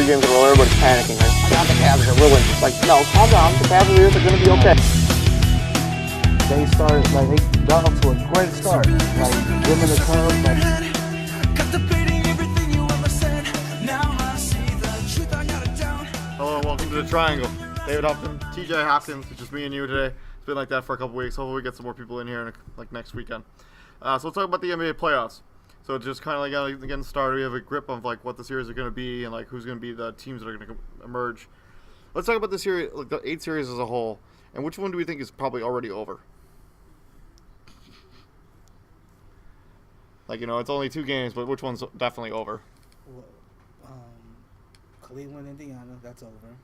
games in a row, everybody's panicking. Like, oh my God, the Cavs are ruined. It's like, no, calm down. The Cavaliers are going to be okay. They started, like, they got off to a great start. Like, them and the Cubs, like, hello and welcome to the Triangle. David Huffman, TJ Hopkins, it's just me and you today. It's been like that for a couple weeks. Hopefully we get some more people in here like next weekend. So let's talk about the NBA playoffs. So it's just kind of like getting started. We have a grip of like what the series are going to be and like who's going to be the teams that are going to emerge. Let's talk about the series, like the 8 series as a whole, and which one do we think is probably already over? Like, you know, it's only 2 games, but which one's definitely over? well, Cleveland, Indiana, that's over.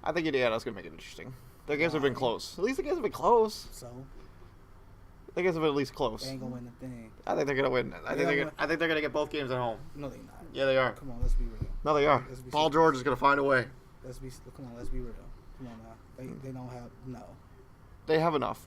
I think Indiana's going to make it interesting. The games have been close. At least the games have been close. So, The games have been at least close. they ain't gonna win the thing. I think they're gonna win. I think they're gonna get both games at home. No, they not. Yeah, they are. Come on, let's be real. No, they are. Let's be Paul serious. George is gonna find a way. Come on, let's be real. Come on now. They don't have, no. They have enough.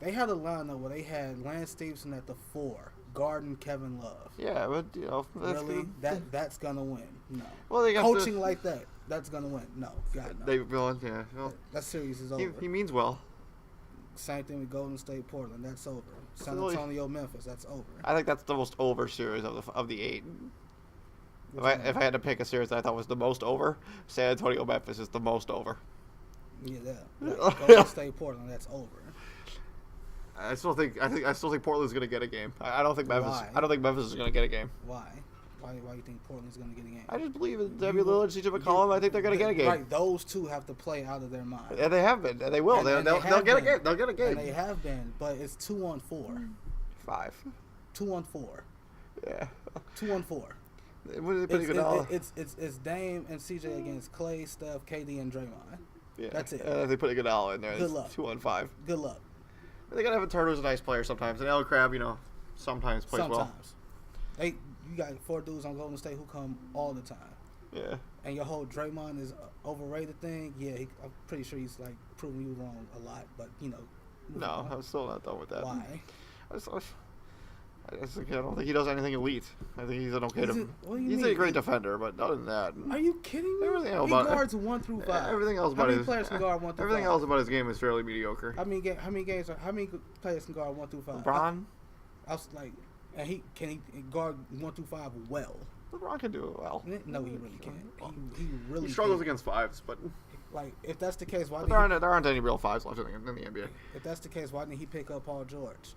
They had a lineup where they had Lance Stevenson at the 4, guarding Kevin Love. Yeah, but you know, Really? That's gonna win? No. Well, they got Coaching like that, that's gonna win? No. God, no. They well, yeah. Well, That series is over. he means well. Same thing with Golden State, Portland. That's over. San Really? Antonio, Memphis. That's over. I think that's the most over series of the 8. If I had to pick a series that I thought was the most over, San Antonio Memphis is the most over. Yeah, Golden State, Portland. That's over. I still think Portland's gonna get a game. I don't think Memphis. Why? I don't think Memphis is gonna get a game. Why? Why do you think Portland's gonna get a game? I just believe in Damian Lillard, CJ McCollum. I think they're gonna get a game. Right, those two have to play out of their mind. And they have been, and they will. And They'll have get a been. game. They'll get a game. And they have been, but it's 2-on-4. 5. 2-on-4. Yeah. 2-on-4. What are they putting it all? It's Dame and CJ against Clay, Steph, KD, and Draymond. Yeah. That's it. They put a Iguodala in there. Good It's luck. 2-on-5. Good luck. They gotta have a Turner who's a nice player sometimes, and Al Crabbe, you know, sometimes plays well. Sometimes. You got 4 dudes on Golden State who come all the time. Yeah. And your whole Draymond is overrated thing, yeah, I'm pretty sure he's like proving you wrong a lot, but you know. No, I'm still not done with that. Why? I don't think he does anything elite. I think he's an okay. He's a great defender, but other than that, Are you kidding me? Everything else He about guards 1 through 5. everything else How about many his players can guard 1 through 5? everything else about his game is fairly mediocre. How many players can guard 1 through 5? LeBron. I was like, and he guard 1 through 5 well. LeBron can do it well. No, he really can't. He really He struggles can't. against 5s, but Like, if that's the case, why there didn't aren't any real 5s left in the NBA. if that's the case, why didn't he pick up Paul George?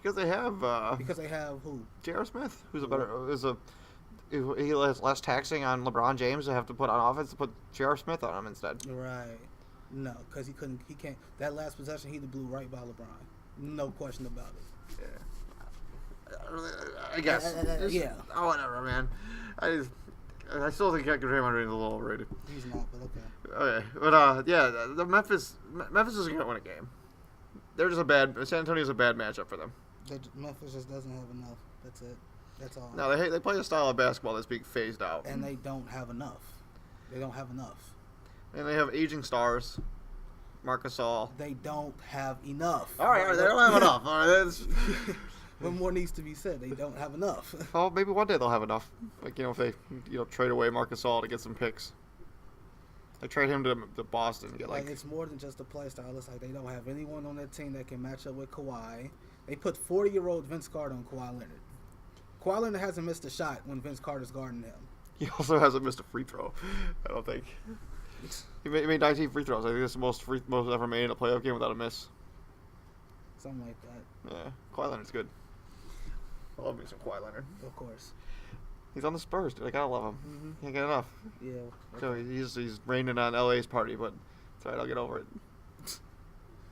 Because they have Because they have who? J.R. Smith, who's he has less taxing on LeBron James to have to put on offense to put J.R. Smith on him instead. Right. No, because he can't. That last possession, he blew right by LeBron. No question about it. I guess. Yeah. Oh, whatever, man. I still think Draymond Green is a little overrated. He's not, but okay. Okay, but yeah, the Memphis isn't gonna win a game. They're just San Antonio's a bad matchup for them. Memphis just doesn't have enough. That's it. That's all. No, they play a style of basketball that's being phased out, And they don't have enough. They don't have enough. and they have aging stars. Marc Gasol. They don't have enough. All right, they don't have enough. All right, What more needs to be said? They don't have enough. well, maybe one day they'll have enough. Like, you know, if they trade away Marc Gasol to get some picks. They trade him to Boston to get Like, it's more than just a play style. It's like they don't have anyone on their team that can match up with Kawhi. They put 40-year-old Vince Carter on Kawhi Leonard. Kawhi Leonard hasn't missed a shot when Vince Carter's guarding him. He also hasn't missed a free throw. I don't think. He made 19 free throws. I think that's the most ever made in a playoff game without a miss. Something like that. Yeah, Kawhi Leonard's good. I love me some Kawhi Leonard. Of course. He's on the Spurs, dude. I gotta love him. Mm-hmm. Can't get enough. Yeah. So he's raining on LA's party, but it's alright. I'll get over it.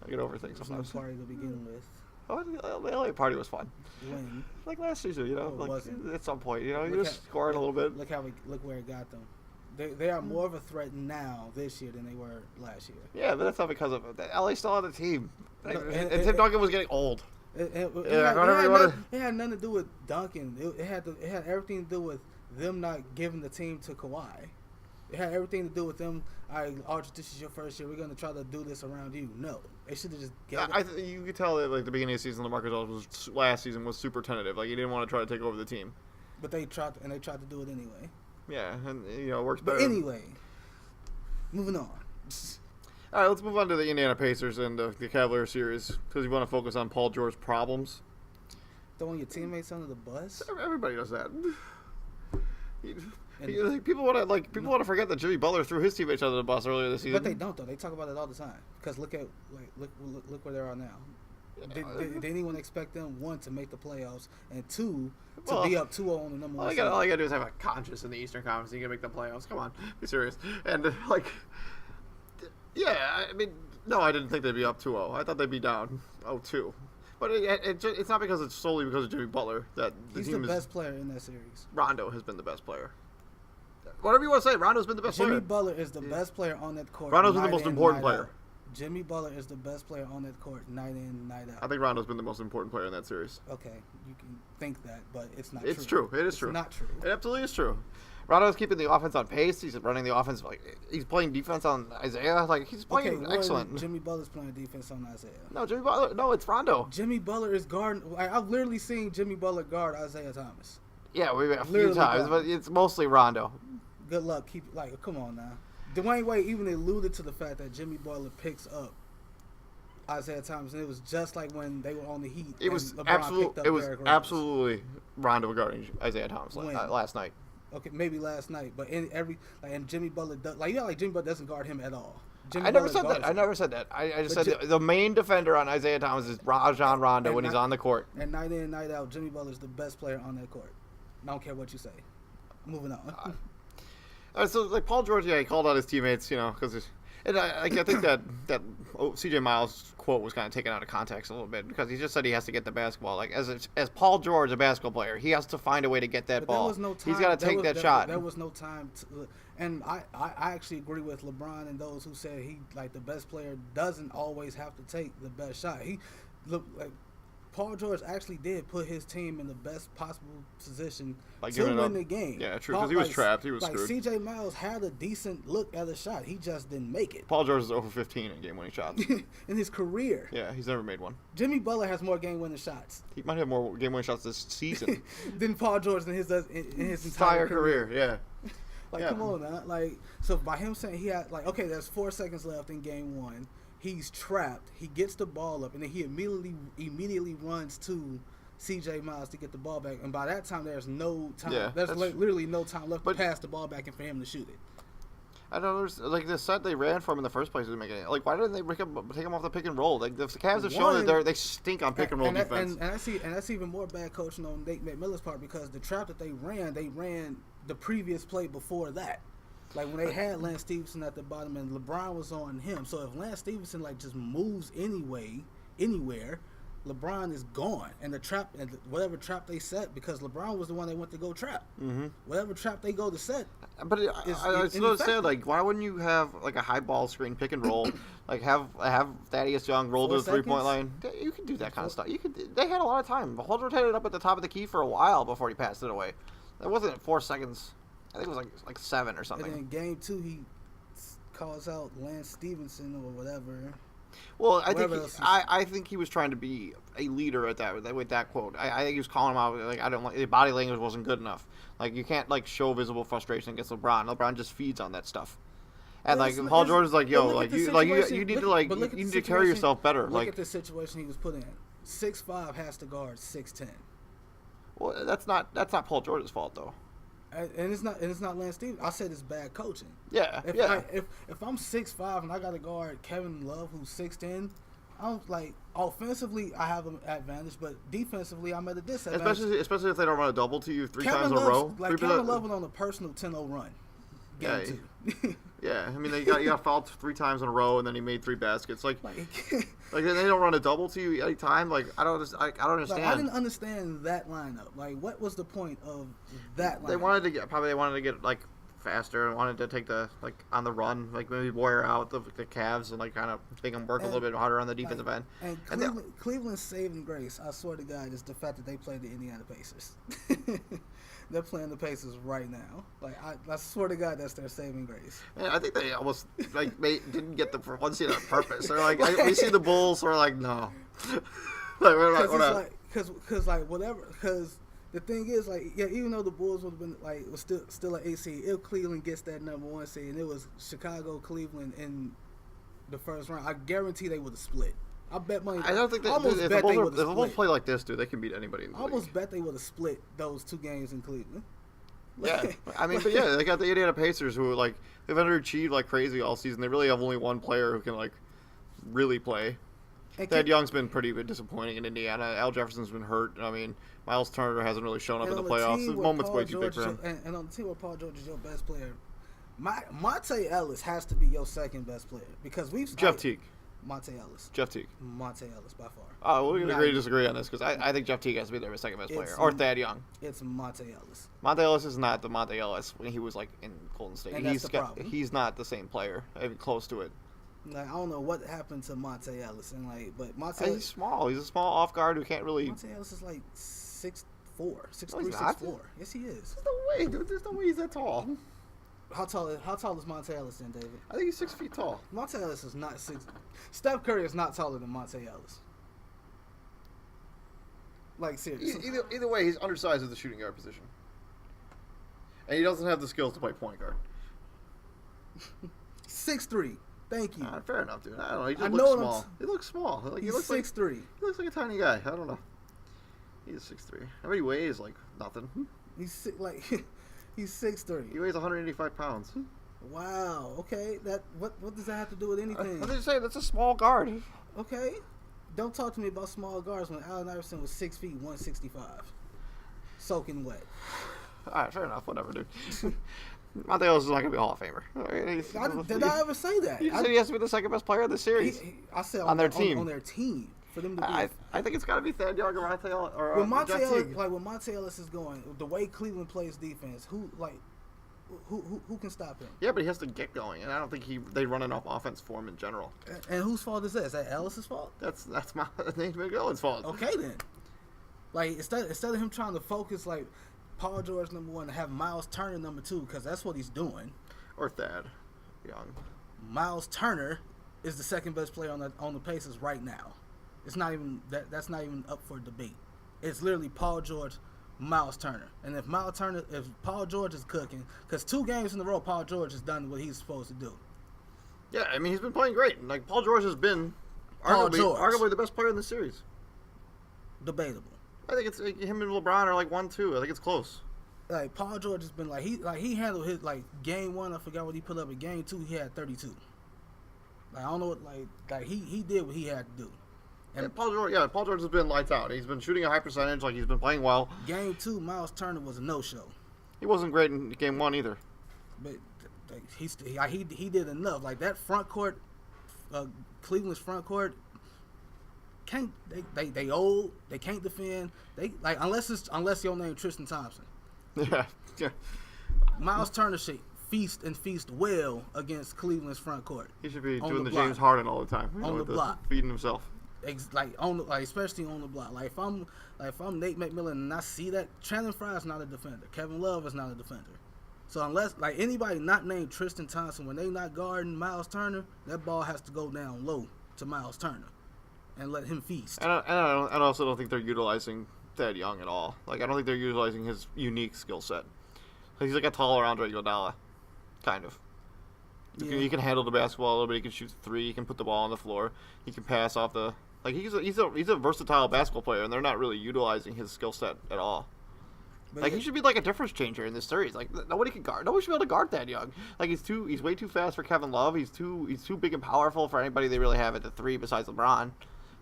I get over things There's no sometimes. party to begin with. Oh, the LA party was fun. When? Like last season, you know, No, it like wasn't. at some point, you know, you Look just at- scored a little bit. Look where it got them. They are more of a threat now this year than they were last year. Yeah, but that's not because of it. LA still had a team, No, and Tim Duncan was getting old. It had nothing to do with Duncan. It had everything to do with them not giving the team to Kawhi. It had everything to do with them. All right, Arch, this is your first year. We're going to try to do this around you. No, they should have just. You could tell that like the beginning of the season, LaMarcus Aldridge last season was super tentative. Like he didn't want to try to take over the team. But they tried to do it anyway. Yeah, and it works But better. anyway, moving on. All right, let's move on to the Indiana Pacers and the Cavaliers series because you want to focus on Paul George's problems. Throwing your teammates under the bus. Everybody does that. People want to forget that Jimmy Butler threw his teammates under the bus earlier this season. But they don't though. They talk about it all the time. Because look where they are now. Did anyone expect them, one, to make the playoffs, and two, to be up 2-0 on the number one? All you gotta do is have a conscience in the Eastern Conference. You can make the playoffs. Come on, be serious. And I mean, no, I didn't think they'd be up 2-0. I thought they'd be down 0-2. But it's not because it's solely because of Jimmy Butler that he's the best player in that series. Rondo has been the best player. Whatever you want to say, Rondo's been the best player. Jimmy Butler is the best player on that court. Rondo's been the most important player. Jimmy Butler is the best player on that court night in, night out. I think Rondo's been the most important player in that series. Okay, you can think that, but it's not It's true. true. It is true. It's not true. It absolutely is true. Rondo's keeping the offense on pace. He's running the offense. He's playing defense on Isaiah. He's playing excellent. Jimmy Butler's playing defense on Isaiah. No, Jimmy Butler. No, it's Rondo. Jimmy Butler is guarding. I've literally seen Jimmy Butler guard Isaiah Thomas. Yeah, we've a few times, but it's mostly Rondo. Good luck. Come on now. Dwayne Wade even alluded to the fact that Jimmy Butler picks up Isaiah Thomas, and it was just like when they were on the Heat. It was absolutely Rondo guarding Isaiah Thomas last night. Okay, maybe last night, but and Jimmy Butler does Jimmy Butler doesn't guard him at all. I never said that. I just said the main defender on Isaiah Thomas is Rajon Rondo when he's on the court. And night in and night out, Jimmy Butler's the best player on that court. I don't care what you say. Moving on. So Paul George, he called out his teammates, because I think that C.J. Miles quote was kind of taken out of context a little bit because he just said he has to get the basketball. As Paul George, a basketball player, he has to find a way to get that ball. There was no time. He's got to take that shot. There was no time. And I actually agree with LeBron and those who said the best player doesn't always have to take the best shot. Paul George actually did put his team in the best possible position to win the game. Yeah, true, because he was trapped. He was screwed. C.J. Miles had a decent look at a shot. He just didn't make it. Paul George is over 15 in game-winning shots. In his career. Yeah, he's never made one. Jimmy Butler has more game-winning shots. He might have more game-winning shots this season. than Paul George in his entire career. Yeah. Come on now. So by him saying he had, there's 4 seconds left in game one. He's trapped. He gets the ball up, and then he immediately runs to C.J. Miles to get the ball back. And by that time, there's no time. Yeah, there's literally no time left to pass the ball back and for him to shoot it. I don't know. The set they ran for him in the first place didn't make any. Why didn't they take him off the pick and roll? The Cavs have shown that they stink on pick and roll defense. And that's even more bad coaching on Nate McMillan's part because the trap that they ran the previous play before that. When they had Lance Stevenson at the bottom and LeBron was on him. So if Lance Stevenson just moves anywhere, LeBron is gone. And the trap, and whatever trap they set, because LeBron was the one they went to go trap. Mm-hmm. Whatever trap they go to set. But I still understand, why wouldn't you have a high ball screen pick and roll? Have Thaddeus Young roll to the 3-point line. You can do that kind of stuff. They had a lot of time. Holder had it up at the top of the key for a while before he passed it away. That wasn't 4 seconds. I think it was like 7 or something. And then game 2, he calls out Lance Stevenson or whatever. Well, I think he was trying to be a leader at that with that quote. I think he was calling him out I don't like the body language wasn't good enough. You can't show visible frustration against LeBron. LeBron just feeds on that stuff. And Paul George is you need to carry yourself better. Look at the situation he was put in. 6'5" has to guard 6'10". Well, that's not Paul George's fault though. And it's not Lance Stevens. I said it's bad coaching. Yeah. If I'm 6'5" and I got to guard Kevin Love who's 6'10", I'm offensively I have an advantage, but defensively I'm at a disadvantage. Especially if they don't run a double to you 3 times in a row. Kevin Love went on a personal 10-0 run. Game 2. Yeah, I mean he got fouled 3 times in a row and then he made 3 baskets. They don't run a double to you any time. I don't understand. I didn't understand that lineup. What was the point of that lineup? They wanted to get faster and wanted to take the on the run, maybe wear out the Cavs and kind of make them work a little bit harder on the defensive end. And Cleveland's saving grace, I swear to God, is the fact that they played the Indiana Pacers. They're playing the Pacers right now. I swear to God, that's their saving grace. Man, I think they almost didn't get the 1 seed on purpose. They're we see the Bulls, we're no. Because the the thing is, like, yeah, even though the Bulls would have been like was still an 8 seed, if Cleveland gets that number 1 seed, and it was Chicago, Cleveland in the first round, I guarantee they would have split. I bet money. I don't think they almost if bet the they Bulls, would if have the Bulls split. play like this, dude, they can beat anybody in the I almost league. bet they would have split those 2 games in Cleveland. Yeah, I mean, but yeah, they got the Indiana Pacers who like they've underachieved like crazy all season. They really have only one player who can like really play. Thad Young's been pretty disappointing in Indiana. Al Jefferson's been hurt. I mean, Miles Turner hasn't really shown up in the playoffs. The moment's way too big for him. And on the team where Paul George is your best player, Monte Ellis has to be your second best player because Jeff Teague. Monte Ellis. Jeff Teague. Monte Ellis by far. Oh, we're going to agree to disagree on this because I think Jeff Teague has to be their second best player. Or Thad Young. It's Monte Ellis. Monte Ellis is not the Monte Ellis when he was like in Golden State. And that's the problem. He's not the same player, even close to it. Like, I don't know what happened to Monte Ellis, and like, but Monte. He's small. He's a small off guard who can't really. Monte Ellis is like 6'4", 6'3", 6'4". Yes, he is. There's no way, dude. There's no way he's that tall. How tall is Monte Ellis then, David? I think he's 6 feet tall. Monte Ellis is not 6. Steph Curry is not taller than Monte Ellis. Like, seriously. Either way, he's undersized at the shooting guard position, and he doesn't have the skills to play point guard. 6'3". Thank you. Fair enough, dude. I don't know. He just looks small. He looks small. Like, he's he looks 6'3". He looks like a tiny guy. I don't know. He's 6'3". How many weighs? Like nothing. He's 6'3". He weighs 185 pounds. Wow. Okay. What does that have to do with anything? I'm just saying that's a small guard. Okay. Don't talk to me about small guards when Allen Iverson was 6 feet 165, soaking wet. All right, fair enough. Whatever, dude. Monte Ellis is not going to be a Hall of Famer. Did I ever say that? You said he has to be the second best player of the series. I said on their team. On their team. For them to be I think it's got to be Thad Young or Monte Ellis. Or, when Monte Jeff Ellis, Teague. like when Monte Ellis is going, the way Cleveland plays defense, who can stop him? Yeah, but he has to get going, and I don't think they run enough offense for him in general. And whose fault is that? Is that Ellis's fault? That's Nate McMillan's fault. Okay then. Like instead of him trying to focus like Paul George number 1 and have Miles Turner number 2 because that's what he's doing. Or Thad Young. Miles Turner is the second best player on the Pacers right now. It's not even that's not even up for debate. It's literally Paul George, Miles Turner, and if Paul George is cooking, because 2 games in a row, Paul George has done what he's supposed to do. Yeah, I mean he's been playing great. Like Paul George has been arguably the best player in the series. Debatable. I think it's him and LeBron are like 1-2. I think it's close. Like Paul George has been he handled his game 1. I forgot what he put up in game 2. He had 32. Like I don't know what like he did what he had to do. And Paul George has been lights out. He's been shooting a high percentage. Like he's been playing well. Game 2, Miles Turner was a no-show. He wasn't great in game 1 either. But he did enough. Like that front court, Cleveland's front court. They old. They can't defend. They like unless your name Tristan Thompson. Yeah. Miles Turner should feast well against Cleveland's front court. He should be on doing the the block. James Harden all the time. On the block, feeding himself. Especially on the block. Like if I'm Nate McMillan and I see that, Chandler Fry is not a defender. Kevin Love is not a defender. So unless like anybody not named Tristan Thompson, when they not guarding Miles Turner, that ball has to go down low to Miles Turner and let him feast. And I also don't think they're utilizing Thad Young at all. Like I don't think they're utilizing his unique skill set. He's like a taller Andre Iguodala, kind of. He can handle the basketball a little bit. He can shoot 3. He can put the ball on the floor. He can pass off the like. He's a versatile basketball player, and they're not really utilizing his skill set at all. But like he should be like a difference changer in this series. Like nobody can guard. Nobody should be able to guard Thad Young. Like he's way too fast for Kevin Love. He's too big and powerful for anybody they really have at the 3 besides LeBron.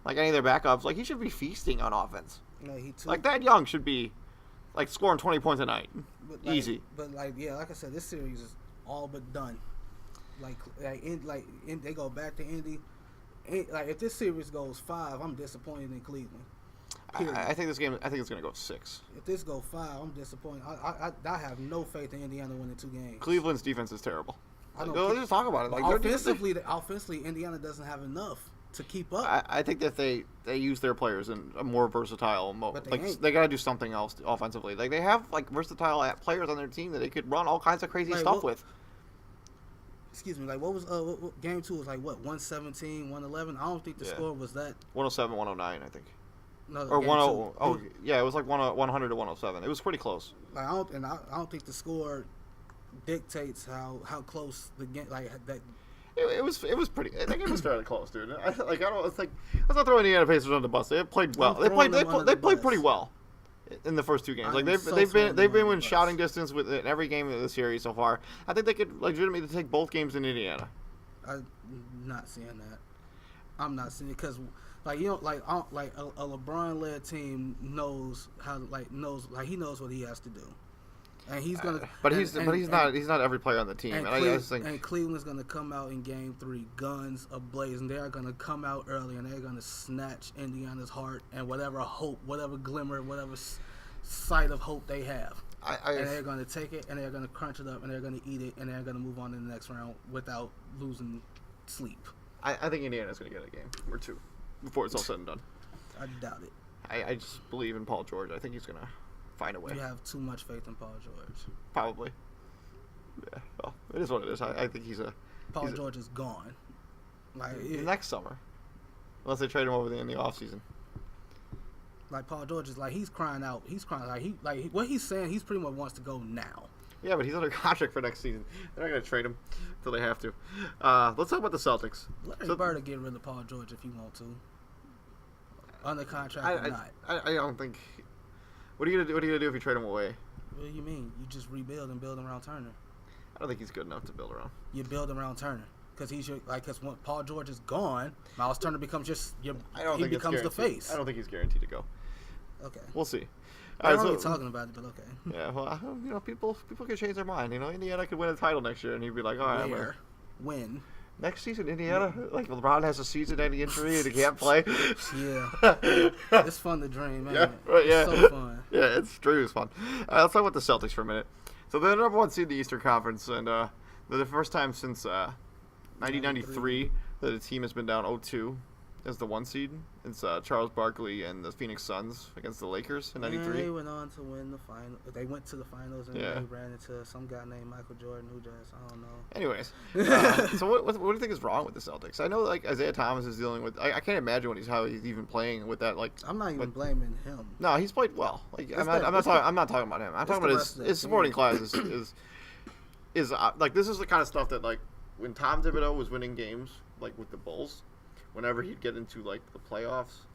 Like any of their backups. Like he should be feasting on offense. No, like Thad Young should be like scoring 20 points a night. Easy. But like I said, this series is all but done. They go back to Indy. Like if this series goes 5, I'm disappointed in Cleveland. I think this game. I think it's going to go 6. If this go 5, I'm disappointed. I have no faith in Indiana winning 2 games. Cleveland's defense is terrible. Let's just talk about it. Like offensively, Indiana doesn't have enough to keep up. I think that they use their players in a more versatile mode. But they got to do something else offensively. Like they have like versatile players on their team that they could run all kinds of crazy stuff with. Excuse me, like what was what, game 2 was like what 117, 111. I don't think the score was that 107, 109. I think. No, Or game 10. two. Oh, yeah, it was like 100 to 107. It was pretty close. Like I don't think the score dictates how close the game like that. It was pretty. I think it was fairly close, dude. Let's not throw Indiana Pacers on the bus. They played well. They played pretty well in the first two games. Like they've been within shouting distance in every game of the series so far. I think they could legitimately take both games in Indiana. I'm not seeing that. I'm not seeing it because like a LeBron-led team knows how he knows what he has to do. And he's gonna, but he's not every player on the team. And Cleveland's gonna come out in Game 3, guns ablazing. They are gonna come out early and they're gonna snatch Indiana's heart and whatever hope, whatever glimmer, whatever sight of hope they have. And they're gonna take it and they're gonna crunch it up and they're gonna eat it and they're gonna move on to the next round without losing sleep. I think Indiana's gonna get a game or two before it's all said and done. I doubt it. I just believe in Paul George. I think he's gonna find a way. You have too much faith in Paul George. Probably. Yeah. Well, it is what it is. I think Paul George is gone. Next summer, unless they trade him over in the offseason. Like Paul George is he's crying out. He's crying what he's saying. He's pretty much wants to go now. Yeah, but he's under contract for next season. They're not going to trade him until they have to. Let's talk about the Celtics. Larry Bird will get rid of Paul George if you want to. Under contract or not. I don't think. What are you gonna do if you trade him away? What do you mean? You just rebuild and build around Turner. I don't think he's good enough to build around. You build around Turner because because when Paul George is gone, Miles Turner becomes he becomes the face. I don't think he's guaranteed to go. Okay. We'll see. I'm already talking about it, but okay. Yeah, well, people can change their mind. Indiana could win a title next year, and he'd be like, all right, when. Next season, Indiana, LeBron has a season-ending injury and he can't play. Yeah, it's fun to dream, man. Yeah, right, yeah. It's so fun. Yeah, it's true. It's fun. Let's talk about the Celtics for a minute. So they're the number one seed in the Eastern Conference, and they're the first time since 1993 that a team has been down 0-2 as the one seed. It's Charles Barkley and the Phoenix Suns against the Lakers in '93. And they went on to win the final. They went to the finals and they ran into some guy named Michael Jordan who just I don't know. Anyways, so what do you think is wrong with the Celtics? I know Isaiah Thomas is dealing with. I can't imagine how he's even playing with that. I'm not even blaming him. No, he's played well. I'm not talking about him. I'm talking about his supporting class is this is the kind of stuff that when Tom Thibodeau was winning games with the Bulls. Whenever he'd get into the playoffs,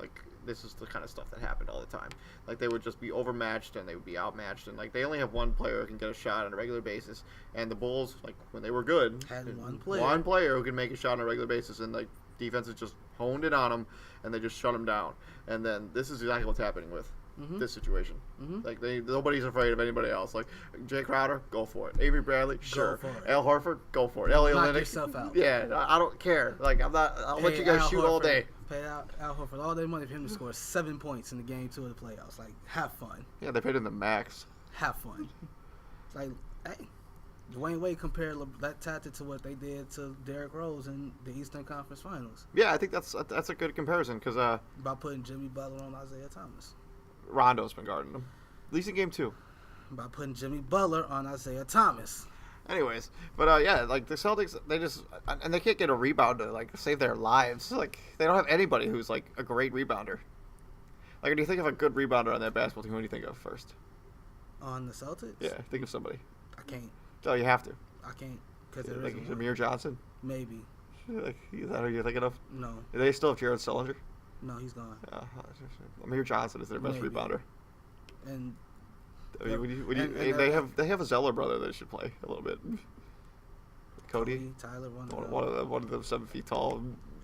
this is the kind of stuff that happened all the time. They would just be overmatched and they would be outmatched, and they only have one player who can get a shot on a regular basis. And the Bulls, when they were good, had one player who could make a shot on a regular basis, and defenses just honed it on him and they just shut him down. And then this is exactly what's happening with this situation. Nobody's afraid of anybody else. Jay Crowder, go for it. Avery Bradley, sure. Go for it. Al Horford, go for it. Elliot Knock Olynyk, yourself out. Yeah, I don't care. I'll let you guys shoot all day. Pay Al Horford all their money for him to score 7 points in the game 2 of the playoffs. Have fun. Yeah, they paid him the max. Have fun. It's hey, Dwayne Wade compared that tactic to what they did to Derrick Rose in the Eastern Conference Finals. Yeah, I think that's a good comparison because by putting Jimmy Butler on Isaiah Thomas. Rondo's been guarding him, at least in game 2. By putting Jimmy Butler on Isaiah Thomas. Anyways, but the Celtics, they can't get a rebounder to save their lives. They don't have anybody who's a great rebounder. When you think of a good rebounder on that basketball team, who do you think of first? On the Celtics? Yeah, think of somebody. I can't. Oh, you have to. I can't because there isn't Amir Johnson. Maybe. Is that who you're thinking of? No. Do they still have Jared Sullinger? No, he's gone. Amir Johnson is their best rebounder. And they have a Zeller brother that should play a little bit. Cody Tyler, one of them 7 feet tall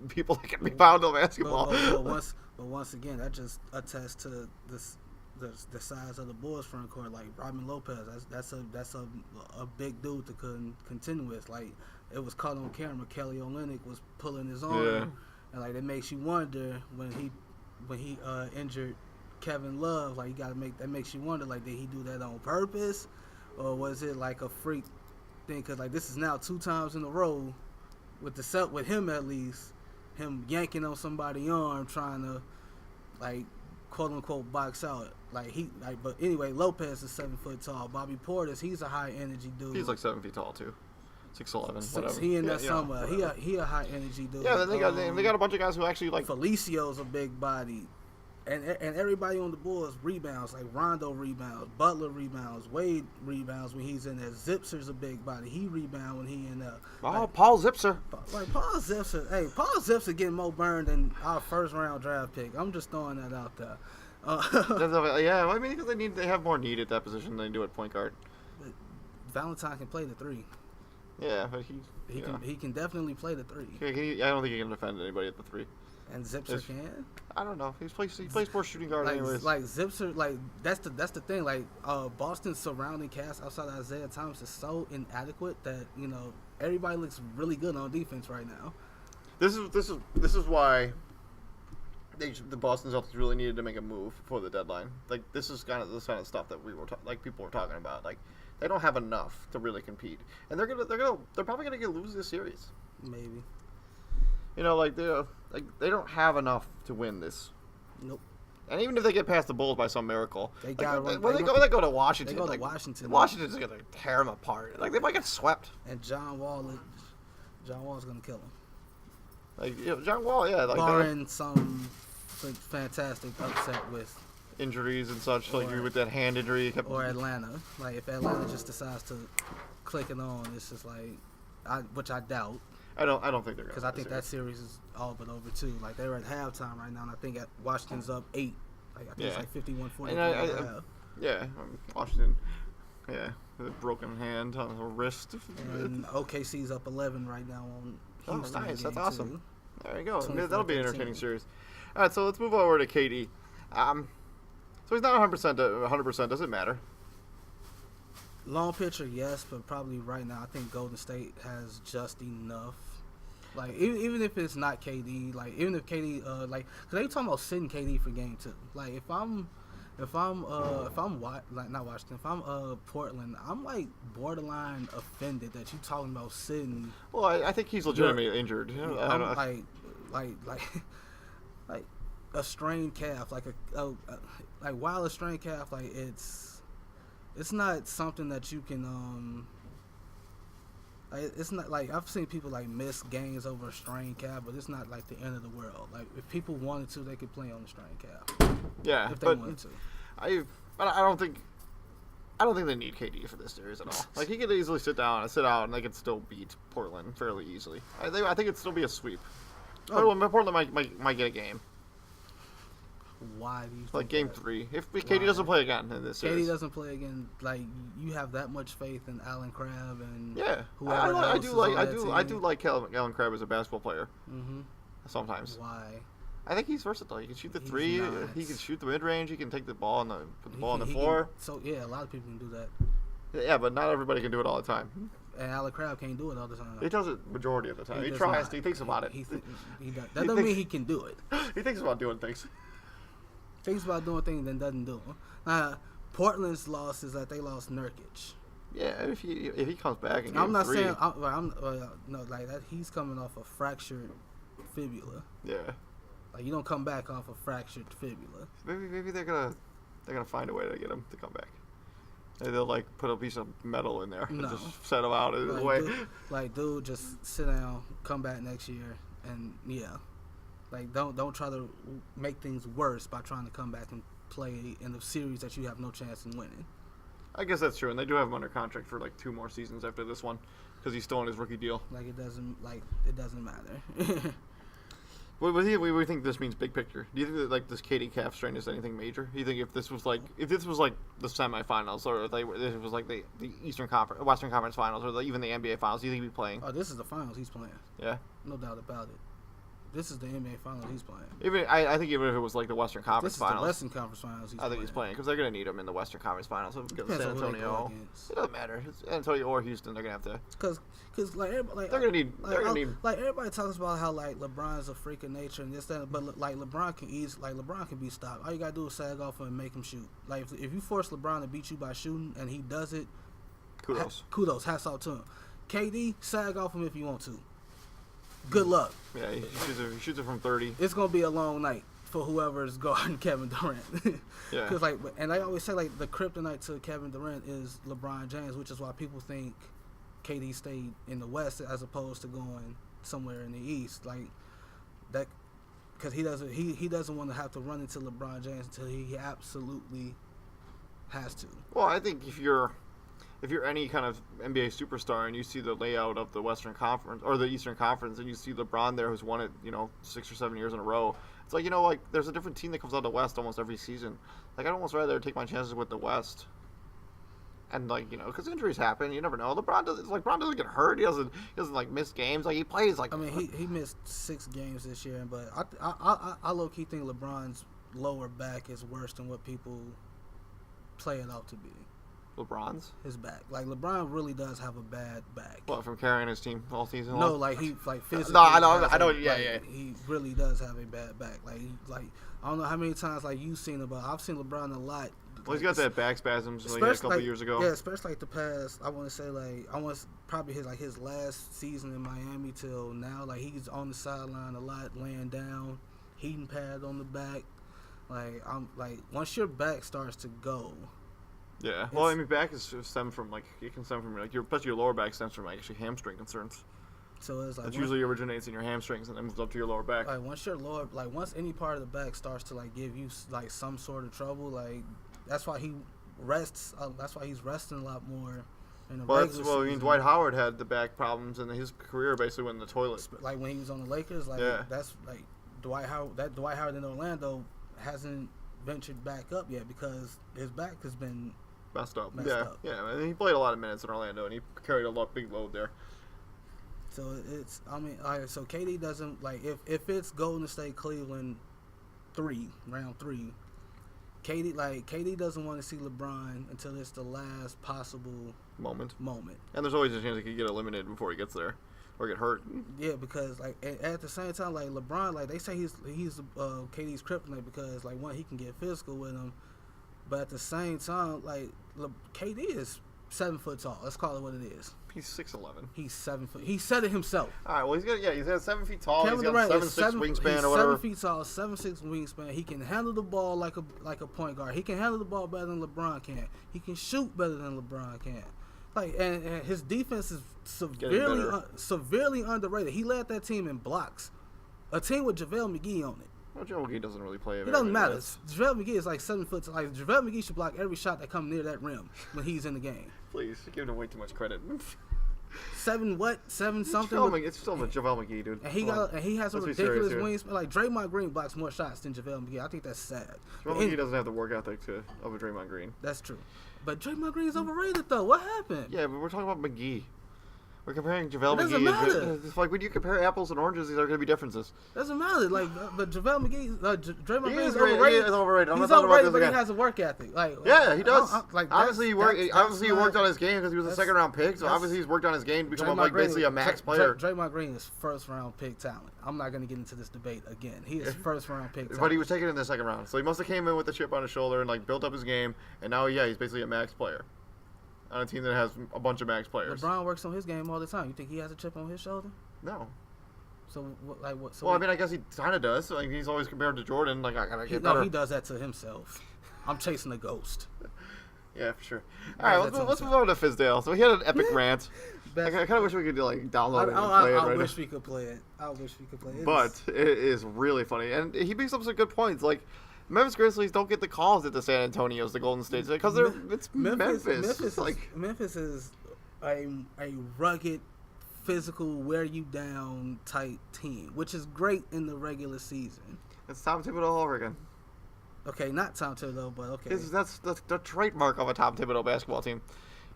people that can rebound on basketball. But once again, that just attests to the size of the Bulls front court. Robin Lopez, that's a big dude to contend with. It was caught on camera. Kelly Olynyk was pulling his arm, and it makes you wonder when he injured Kevin Love. That makes you wonder. Did he do that on purpose, or was it a freak thing? Because this is now 2 times in a row with him at least, him yanking on somebody's arm trying to quote unquote box out. But anyway, Lopez is 7 foot tall. Bobby Portis, he's a high energy dude. He's 7 feet tall too. 6'11", whatever. He in that somewhere. He a high energy dude. Yeah, then they got a bunch of guys who actually Felicio's a big body. And everybody on the Bulls rebounds, like Rondo rebounds, Butler rebounds, Wade rebounds when he's in there. Zipser's a big body. He rebound when he in there. Paul Zipser. Like Paul Zipser. Hey, Paul Zipser getting more burned than our first round draft pick. I'm just throwing that out there. Yeah, I mean, because they have more need at that position than they do at point guard. But Valentine can play the 3. Yeah, but he can definitely play the 3. I don't think he can defend anybody at the 3. And Zipser can. I don't know. He plays more shooting guard anyways. Like Zipser, like that's the thing. Like Boston's surrounding cast outside of Isaiah Thomas is so inadequate that everybody looks really good on defense right now. This is why the Boston Celtics really needed to make a move for the deadline. Like this is kind of the kind of stuff that people were talking about. Like they don't have enough to really compete, and they're probably gonna lose this series. Maybe. They don't have enough to win this. Nope. And even if they get past the Bulls by some miracle, they go to Washington. They go to Washington. Washington's gonna tear them apart. Like they might get swept. And John Wall's gonna kill them. John Wall, yeah. Barring some fantastic upset with injuries and such, with that hand injury. Or Atlanta. Like if Atlanta just decides to click it on, it's just which I doubt. I don't think they're gonna. Because I think that series is all but over too. Like they're at halftime right now, and I think Washington's up 8. Like I think it's like 51-40. Yeah, Washington. Yeah, with a broken hand on the wrist. And OKC's up 11 right now on Houston. Oh, nice. That's awesome. Too. There you go. That'll be an entertaining series. All right, so let's move over to KD. So he's not 100%. 100% doesn't matter. Long picture, yes, but probably right now I think Golden State has just enough. Like even if it's not KD, like even if KD, because they talking about sitting KD for game 2. Like if I'm not Washington, if I'm Portland, I'm like borderline offended that you talking about sitting. Well, I think he's legitimately injured. I'm like a strained calf, like while a strained calf, like it's not something that you can it's not like I've seen people like miss games over a strained calf, but it's not like the end of the world. Like if people wanted to, they could play on the strained calf. Yeah, if they wanted to. I don't think they need KD for this series at all. Like he could easily sit out, and they could still beat Portland fairly easily. I think it'd still be a sweep. Portland might get a game. Why do you think game 3? If KD doesn't play again in this series. KD doesn't play again, like you have that much faith in Alan Crabb and whoever I do like Alan Crabb as a basketball player. Mm-hmm. Sometimes. Why? I think he's versatile. He can shoot the 3. He can shoot the mid range. He can take the ball and put the ball on the floor. A lot of people can do that. Yeah, but not everybody can do it all the time. And Alan Crabb can't do it all the time. He does it majority of the time. He tries. Not. He thinks about it. He does. That doesn't mean he can do it. He thinks about doing things. Thinks about doing things and doesn't do them. Portland's loss is that they lost Nurkic. Yeah, if he comes back in I'm not 3. saying like that. He's coming off a fractured fibula. Yeah. Like you don't come back off a fractured fibula. Maybe they're gonna find a way to get him to come back. Maybe they'll like put a piece of metal in there and just set him out of the way. Dude, just sit down, come back next year, and like don't try to make things worse by trying to come back and play in a series that you have no chance in winning. I guess that's true, and they do have him under contract for like 2 more seasons after this one because he's still on his rookie deal. Like it doesn't matter. What do you think this means big picture? Do you think that like this KD calf strain is anything major? Do you think if this was like the semifinals or if it was like the Western Conference Finals or even the NBA Finals, do you think he'd be playing? Oh, this is the finals he's playing. Yeah, no doubt about it. This is the NBA Finals he's playing. I think even if it was like the Western Conference Finals, the Western Conference Finals I think he's playing because they're gonna need him in the Western Conference Finals. San Antonio, it doesn't matter. It's San Antonio or Houston, they're gonna have to. Because they're gonna need. Like everybody talks about how like LeBron's a freak of nature and this that, but like LeBron can be stopped. All you gotta do is sag off him and make him shoot. Like if you force LeBron to beat you by shooting and he does it, kudos, hats off to him. KD, sag off him if you want to. Good luck. Yeah, he shoots it from 30. It's gonna be a long night for whoever's guarding Kevin Durant. Yeah. Because and I always say like the kryptonite to Kevin Durant is LeBron James, which is why people think KD stayed in the West as opposed to going somewhere in the East. Like that, because he doesn't want to have to run into LeBron James until he absolutely has to. Well, I think if you're any kind of NBA superstar and you see the layout of the Western Conference or the Eastern Conference and you see LeBron there who's won it, 6 or 7 years in a row, it's like, there's a different team that comes out of the West almost every season. Like, I'd almost rather take my chances with the West. And, because injuries happen, you never know. LeBron doesn't get hurt. He doesn't miss games. Like, he plays, I mean, he missed 6 games this year, but I low-key think LeBron's lower back is worse than what people play it out to be. LeBron's? His back. Like, LeBron really does have a bad back. What, from carrying his team all season long? No, like, physically. No, I know, yeah. He really does have a bad back. Like, I don't know how many times, you've seen him, but I've seen LeBron a lot. Well, he's got that back spasms a couple years ago. Yeah, especially the past. I want to say probably his last season in Miami till now. Like, he's on the sideline a lot, laying down, heating pad on the back. Once your back starts to go. Yeah. Well, back is stem from especially your lower back stems from actually hamstring concerns. So it's it usually originates in your hamstrings and then moves up to your lower back. Once any part of the back starts to give you some sort of trouble, that's why he rests. That's why he's resting a lot more. Dwight Howard had the back problems and his career basically went in the toilet. Like when he was on the Lakers, that's Dwight Howard. That Dwight Howard in Orlando hasn't ventured back up yet because his back has been messed up. Yeah. And he played a lot of minutes in Orlando and he carried a big load there. So so KD doesn't if it's Golden State Cleveland round 3. KD doesn't want to see LeBron until it's the last possible moment. And there's always a chance he could get eliminated before he gets there or get hurt. Yeah, because at the same time, LeBron, they say he's KD's kryptonite because one, he can get physical with him, but at the same time, KD is 7 foot tall. Let's call it what it is. He's 6'11". He's 7 foot. He said it himself. All right. Well, he's got 7 feet tall. Kevin He's got Durant 7'6" wingspan or whatever. 7 feet tall, 7'6" wingspan. He can handle the ball like a point guard. He can handle the ball better than LeBron can. He can shoot better than LeBron can. And his defense is severely underrated. He led that team in blocks. A team with JaVale McGee on it. Well, JaVale McGee doesn't really play. It doesn't matter. JaVale McGee is 7 foot. JaVale McGee should block every shot that comes near that rim when he's in the game. Please, you're giving him way too much credit. 7 something? It's still JaVale McGee, dude. And he has a ridiculous wingspan. Draymond Green blocks more shots than JaVale McGee. I think that's sad. JaVale McGee doesn't have the work ethic of a Draymond Green. That's true. But Draymond Green is overrated, though. What happened? Yeah, but we're talking about McGee. We're comparing JaVale McGee. Doesn't matter. It's when you compare apples and oranges, these are going to be differences. Doesn't matter. But JaVale McGee, Draymond Green is overrated. He is overrated. He's overrated, but he has a work ethic. Yeah, he does. Obviously, he worked on his game because he was a second-round pick. So obviously, he's worked on his game to become basically a max player. Draymond Green is first-round pick talent. I'm not going to get into this debate again. He is first-round pick talent. But he was taken in the second round, so he must have came in with a chip on his shoulder and built up his game. And now, he's basically a max player on a team that has a bunch of max players. LeBron works on his game all the time. You think he has a chip on his shoulder? No. So what? So I guess he kind of does. He's always compared to Jordan. I gotta get better. No, he does that to himself. I'm chasing a ghost. Yeah, for sure. All right, let's move on to Fizdale. So he had an epic rant. I kind of wish we could download it and play it. I wish we could play it. But it is really funny, and he brings up some good points. Memphis Grizzlies don't get the calls at the San Antonio's, the Golden States, because it's Memphis. Memphis is a rugged, physical, wear you down type team, which is great in the regular season. It's Tom Thibodeau all over again. Okay, not Tom Thibodeau, but okay. That's the trademark of a Tom Thibodeau basketball team.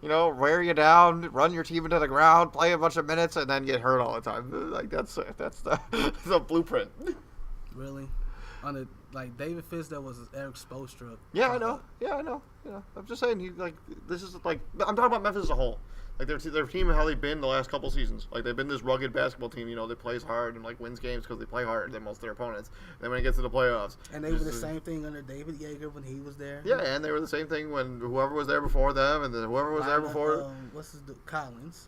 Wear you down, run your team into the ground, play a bunch of minutes, and then get hurt all the time. That's the blueprint. Really? David Fizdale was Eric Spoelstra. Yeah, I know. I'm just saying, this is I'm talking about Memphis as a whole. Their team, how they've been the last couple seasons. They've been this rugged basketball team, that plays hard and wins games because they play harder than most of their opponents. Then when it gets to the playoffs. And they were the same thing under David Yeager when he was there. Yeah, and they were the same thing when whoever was there before them and then whoever was there before.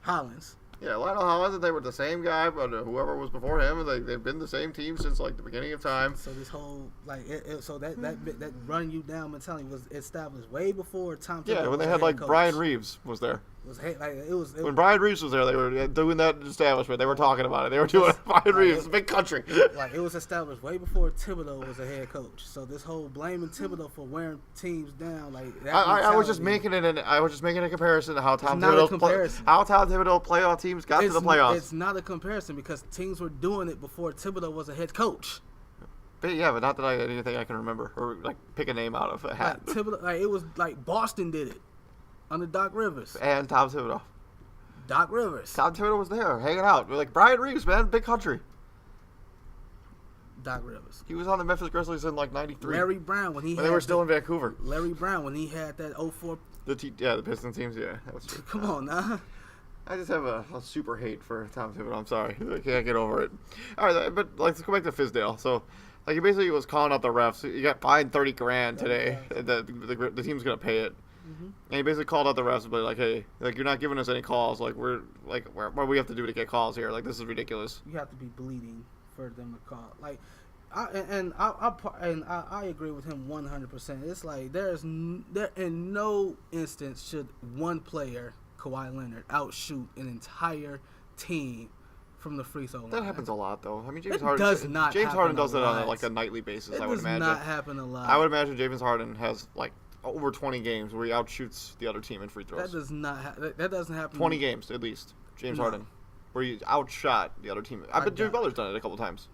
Hollins. Yeah, Lionel Hollins, they were the same guy, but whoever was before him, they've been the same team since the beginning of time. So this whole that run you down mentality was established way before Tom. Yeah, when they had Brian Reeves was there. When Brian Reeves was there, they were doing that establishment. They were talking about it. They were doing it. Brian Reeves, big country. Like, it was established way before Thibodeau was a head coach. So this whole blaming Thibodeau for wearing teams down, like that I was just making it. I was just making a comparison to how Tom Thibodeau playoff teams got to the playoffs. It's not a comparison because teams were doing it before Thibodeau was a head coach. But yeah, but not that anything I can remember or like pick a name out of a hat. Like, Thibodeau, like, it was like Boston did it under Doc Rivers and Tom Thibodeau. Doc Rivers. Tom Thibodeau was there hanging out. We're like Brian Reeves, man, big country. Doc Rivers. He was on the Memphis Grizzlies in like '93. Larry Brown when they were still in Vancouver. Larry Brown when he had that 04. The Pistons teams, yeah. That was true. Come on now. I just have a super hate for Tom Thibodeau. I'm sorry. I can't get over it. All right, but let's go back to Fizdale. So, like, he basically was calling out the refs. He got fined $30,000 today. The team's gonna pay it. Mm-hmm. And he basically called out the refs, but like, hey, like you're not giving us any calls. Like what do we have to do to get calls here? Like this is ridiculous. You have to be bleeding for them to call. Like, I agree with him 100%. It's like there in no instance should one player, Kawhi Leonard, outshoot an entire team from the free throw line. That happens a lot, though. I mean, James Harden does it on like a nightly basis. I would imagine. It does not happen a lot. I would imagine James Harden has like over 20 games where he outshoots the other team in free throws. That does not. That doesn't happen. 20 games at least. James Harden, where he outshot the other team. I bet Jimmy Butler's done it a couple times.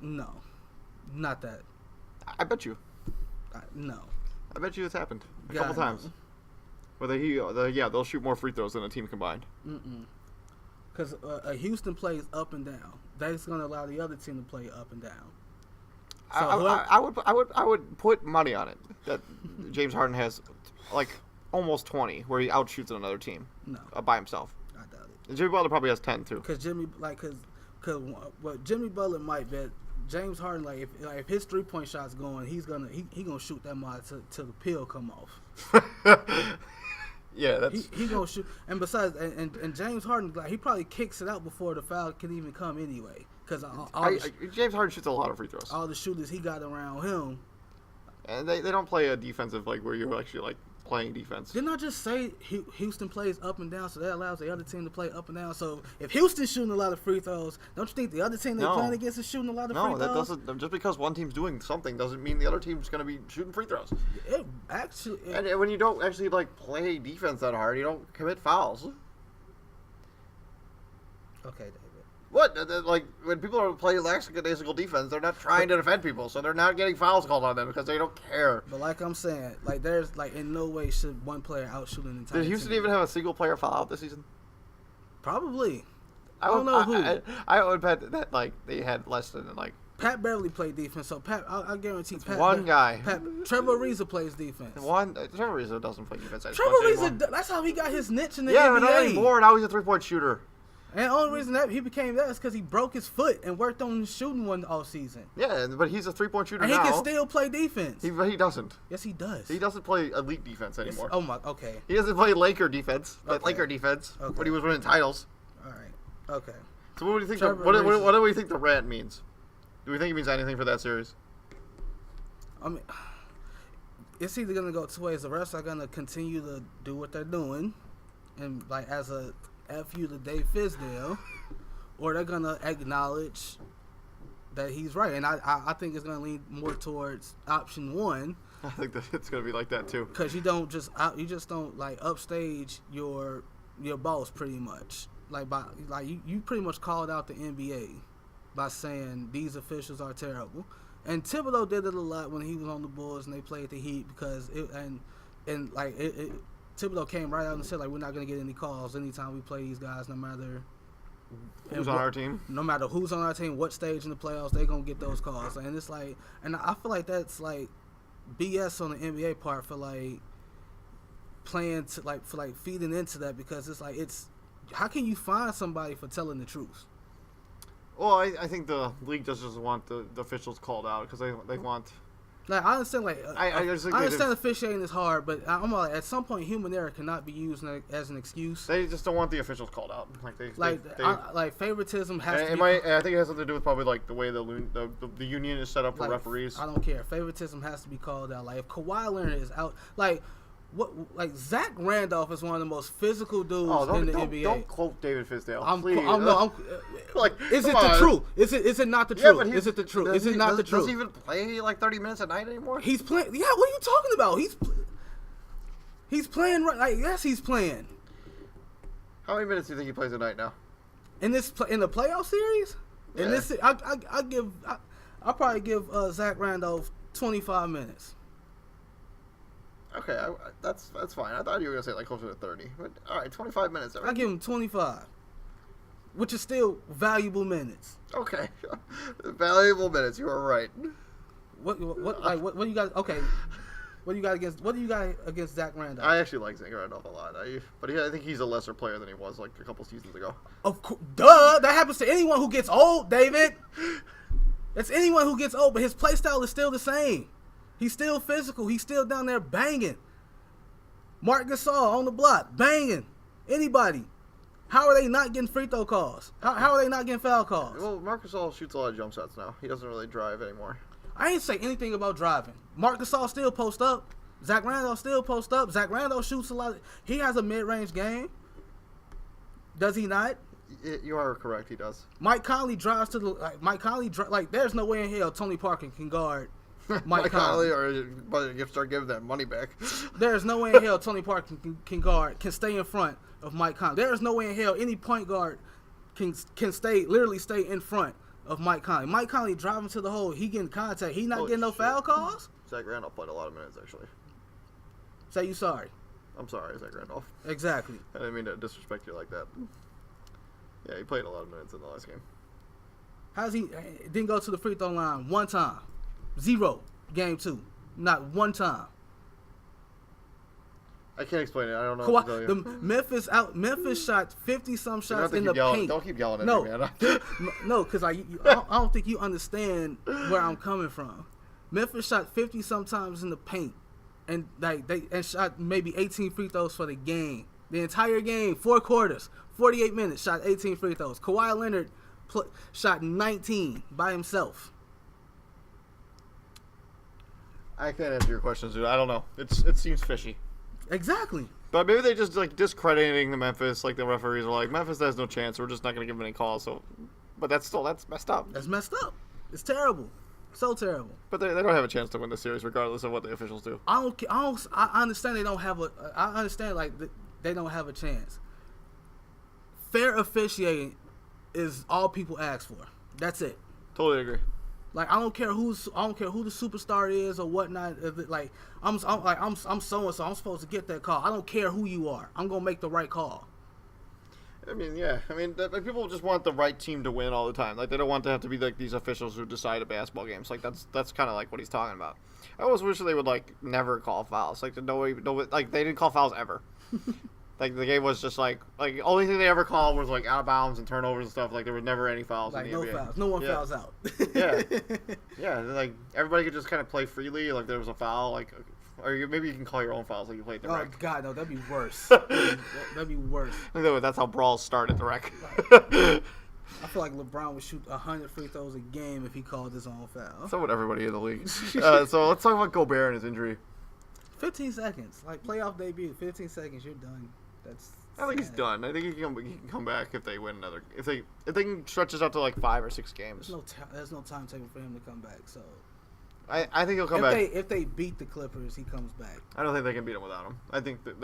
No, not that. I bet you. No. I bet you it's happened a couple times. Whether they'll shoot more free throws than a team combined. Because Houston plays up and down. That's going to allow the other team to play up and down. So I would put money on it that James Harden has like almost 20 where he outshoots another team. No, by himself. I doubt it. And Jimmy Butler probably has 10 too. Because what Jimmy Butler might bet, James Harden, like if his 3-point shot's going, he's gonna shoot that mod till the pill come off. Yeah, that's he gonna shoot. And besides, and James Harden, like, he probably kicks it out before the foul can even come anyway. Because James Harden shoots a lot of free throws. All the shooters he got around him, and they don't play a defensive like where you're actually like playing defense. Didn't I just say Houston plays up and down, so that allows the other team to play up and down? So if Houston's shooting a lot of free throws, don't you think the other team they're playing against is shooting a lot of free throws? No, that doesn't. Just because one team's doing something doesn't mean the other team's going to be shooting free throws. And when you don't actually like play defense that hard, you don't commit fouls. Okay, David. What? Like, when people are playing lackadaisical defense, they're not trying to defend people, so they're not getting fouls called on them because they don't care. But like I'm saying, like, there's, like, in no way should one player outshoot an entire team. Did Houston even have a single player foul out this season? Probably. I don't know who. I would bet that, like, they had less than, like... Pat barely played defense, so Pat, I guarantee Pat... One guy. Trevor Ariza plays defense. Trevor Ariza doesn't play defense. Trevor Ariza, that's how he got his niche in the NBA. Yeah, but not anymore. Now he's a three-point shooter. And the only reason that he became that is because he broke his foot and worked on shooting one all season. Yeah, but he's a three-point shooter now. And he can still play defense. He doesn't. Yes, he does. He doesn't play elite defense anymore. Okay. He doesn't play Laker defense. Laker defense. Okay. When he was winning titles. All right. Okay. So what do you think? What do we think the rant means? Do we think it means anything for that series? I mean, it's either gonna go two ways. The refs are gonna continue to do what they're doing, and like as a F you to Dave Fizdale, or they're gonna acknowledge that he's right, and I think it's gonna lean more towards option one. I think that it's gonna be like that too. Because you just don't like upstage your boss pretty much. You pretty much called out the NBA by saying these officials are terrible, and Thibodeau did it a lot when he was on the Bulls and they played the Heat because Thibodeau came right out and said, like, we're not going to get any calls anytime we play these guys, no matter who's on our team. No matter who's on our team, what stage in the playoffs, they're going to get those calls. And it's like, and I feel like that's like BS on the NBA part for like playing to like for like feeding into that, because it's like how can you find somebody for telling the truth? Well, I think the league just doesn't want the officials called out because they want. Like, I understand, I understand officiating is hard, but I'm like, at some point, human error cannot be used as an excuse. They just don't want the officials called out. Favoritism has to be... I think it has something to do with probably, like, the way the union is set up for referees. I don't care. Favoritism has to be called out. Like, if Kawhi Leonard is out... Like, like Zach Randolph is one of the most physical dudes in the NBA. Don't quote David Fizdale, please. Is it the truth? Is it not the truth? Is it the truth? Is it not the truth? Does he even play like 30 minutes a night anymore? He's playing. Yeah, what are you talking about? He's playing right. Like, yes, he's playing. How many minutes do you think he plays a night now? In the playoff series? Yeah. In this, I'll probably give Zach Randolph 25 minutes. Okay, that's fine. I thought you were gonna say like closer to 30, but all right, 25 minutes. I give him 25, which is still valuable minutes. Okay, valuable minutes. You are right. What do you got? Okay, what do you got against Zach Randolph? I actually like Zach Randolph a lot. I think he's a lesser player than he was like a couple seasons ago. Of course, duh. That happens to anyone who gets old, David. That's anyone who gets old, but his play style is still the same. He's still physical. He's still down there banging. Mark Gasol on the block, banging. Anybody. How are they not getting free throw calls? How are they not getting foul calls? Well, Mark Gasol shoots a lot of jump shots now. He doesn't really drive anymore. I ain't say anything about driving. Mark Gasol still post up. Zach Randolph still post up. Zach Randolph shoots a lot. He has a mid-range game. Does he not? You are correct. He does. Mike Conley drives to the there's no way in hell Tony Parker can guard Mike Conley, but you start giving that money back. There's no way in hell Tony Parker can stay in front of Mike Conley. There is no way in hell any point guard can stay in front of Mike Conley. Mike Conley driving to the hole, he getting contact. He not getting no foul calls. Zach Randolph played a lot of minutes actually. Say you sorry. I'm sorry, Zach Randolph. Exactly. I didn't mean to disrespect you like that. Yeah, he played a lot of minutes in the last game. How's he didn't go to the free throw line one time? 0 game 2, not one time. I can't explain it. I don't know what to tell you. Memphis shot 50-some shots in the paint. paint. Don't keep yelling at me, man. No, because I don't think you understand where I'm coming from. Memphis shot 50 sometimes in the paint, and they shot maybe 18 free throws for the game. The entire game, 4 quarters, 48 minutes, shot 18 free throws. Kawhi Leonard shot 19 by himself. I can't answer your questions, dude. I don't know. It seems fishy. Exactly. But maybe they just like discrediting the Memphis. Like the referees are like, Memphis has no chance. We're just not going to give them any calls. So, but that's messed up. That's messed up. It's terrible. So terrible. But they don't have a chance to win the series regardless of what the officials do. I understand they don't have I understand they don't have a chance. Fair officiating is all people ask for. That's it. Totally agree. Like I don't care who the superstar is or whatnot. Like I'm so and so. I'm supposed to get that call. I don't care who you are. I'm gonna make the right call. I mean, yeah. I mean, people just want the right team to win all the time. Like they don't want to have to be like these officials who decide basketball games. Like that's kind of like what he's talking about. I always wish they would like never call fouls. Like like they didn't call fouls ever. Like the game was just like only thing they ever called was like out of bounds and turnovers and stuff. Like there was never any fouls in the NBA. Fouls. No one fouls out. Yeah. Like everybody could just kind of play freely. Like there was a foul. Like or maybe you can call your own fouls. Like you played the rec. Oh God, no, that'd be worse. That'd be worse. That's how brawls start at the rec. I feel like LeBron would shoot 100 free throws a game if he called his own foul. So would everybody in the league. So let's talk about Gobert and his injury. 15 seconds, like playoff debut. 15 seconds, you're done. I think he's done. I think he can come back if they win another. If they can stretch this out to like 5 or 6 games. There's no timetable for him to come back. So I think he'll come back. If they beat the Clippers, he comes back. I don't think they can beat him without him. I think that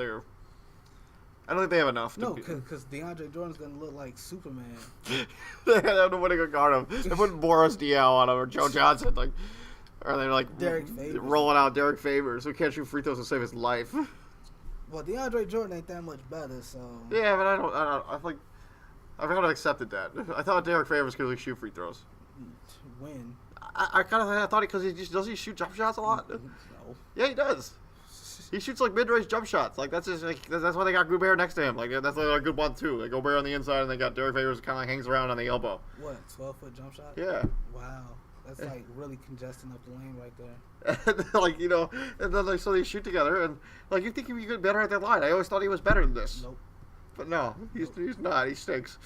I don't think they have enough. No, because DeAndre Jordan's gonna look like Superman. They have nobody to guard him. They're putting Boris Diaw on him or Joe Johnson, like, or they're like rolling out Derek Favors, who can't shoot free throws to save his life. Well, DeAndre Jordan ain't that much better, so. Yeah, but I've kind of accepted that. I thought Derek Favors could shoot free throws. When? I thought because does he shoot jump shots a lot? No. Yeah, he does. He shoots like mid-range jump shots. Like that's just that's why they got Gobert next to him. Like that's like a good one too. Like Gobert on the inside, and they got Derek Favors kind of like hangs around on the elbow. What 12-foot jump shot? Yeah. Wow, that's like really congesting up the lane right there. Like and then so they shoot together, and like you think he'd be good better at that line. I always thought he was better than this. Nope. But no, he's not. He stinks.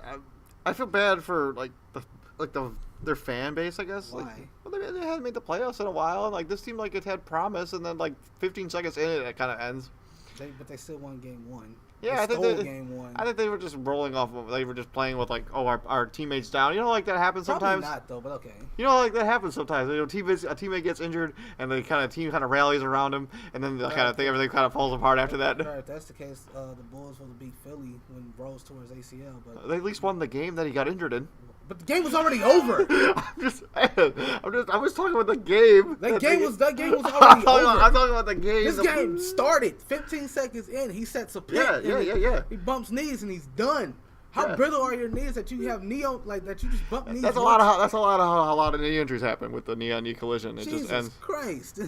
Mm-hmm. I feel bad for the their fan base, I guess. Why? Like, well, they hadn't made the playoffs in a while, and like this team, like it had promise, and then like 15 seconds in it kind of ends. But they still won game 1. Yeah, I think game 1. I think they were just rolling off. They were just playing with like, oh, our teammates down. You know, like that happens sometimes. Probably not though, but okay. You know, like that happens sometimes. You know, a teammate gets injured, and the team kind of rallies around him, and then the kind of thing, everything kind of falls apart after that. Right, if that's the case, the Bulls will beat Philly when Rose tore his ACL. But they at least won the game that he got injured in. But the game was already over. I was talking about the game. That game was already over. I'm talking about the game. This game started 15 seconds in. He sets a pick. Yeah. He bumps knees and he's done. How brittle are your knees that you have knee on, like that you just bump knees? That's a lot of how a lot of knee injuries happen with the knee on knee collision. It Jesus just ends. Christ.